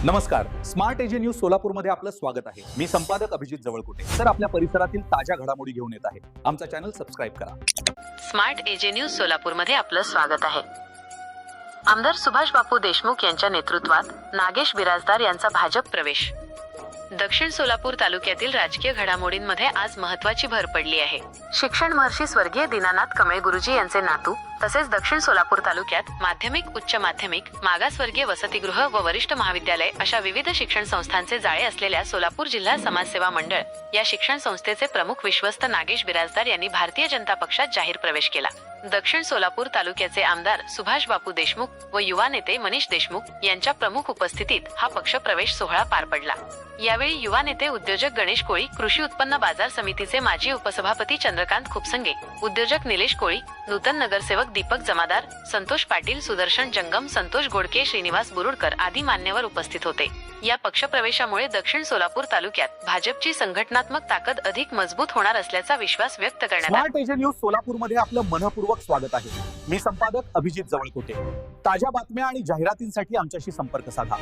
नमस्कार, smart AJ news सोलापूरमध्ये आपलं स्वागत आहे। मी संपादक अभिजित जवळकोटे। सर, आपल्या परिसरातील ताज्या घडामोडी घेऊन येत आहे। आमचा चॅनल सबस्क्राइब करा। स्मार्ट एजे न्यूज सोलापूरमध्ये आपलं स्वागत आहे। आमदार सुभाष बापू देशमुख यांच्या नेतृत्वात नागेश बिराजदार यांचा भाजप प्रवेश। दक्षिण सोलापूर तालुक्यातील राजकीय घडामोडींमध्ये आज महत्त्वाची भर पडली आहे। शिक्षण महर्षी स्वर्गीय दीनानाथ कमळे गुरुजी यांचे नातू तसेच दक्षिण सोलापूर तालुक्यात माध्यमिक, उच्च माध्यमिक, मागासवर्गीय वसतिगृह व वरिष्ठ महाविद्यालय अशा विविध शिक्षण संस्थांचे जाळे असलेल्या सोलापूर जिल्हा समाजसेवा मंडळ या शिक्षण संस्थेचे प्रमुख विश्वस्त नागेश बिराजदार यांनी भारतीय जनता पक्षात जाहीर प्रवेश केला। दक्षिण सोलापूर तालुक्याचे आमदार सुभाष बापू देशमुख व युवा नेते मनीष देशमुख यांच्या प्रमुख उपस्थितीत हा पक्ष प्रवेश सोहळा पार पडला। यावेळी युवा नेते उद्योजक गणेश कोळी, कृषी उत्पन्न बाजार समितीचे माजी उपसभापती चंद्रकांत खुपसंगे, उद्योजक निलेश कोळी, नूतन नगरसेवक दीपक जमादार, संतोष पाटील, सुदर्शन जंगम, संतोष गोडके, श्रीनिवास बुरुडकर आदी मान्यवर उपस्थित होते। या पक्षप्रवेशामुळे दक्षिण सोलापूर तालुक्यात भाजपची संघटनात्मक ताकद अधिक मजबूत होणार असल्याचा विश्वास व्यक्त करण्यात आला। स्मार्ट एजे न्यूज सोलापूरमध्ये आपलं मनपूर्वक स्वागत आहे। मी संपादक अभिजित जवळकोटे। ताज्या बातम्या आणि जाहिरातींसाठी आमच्याशी संपर्क साधा।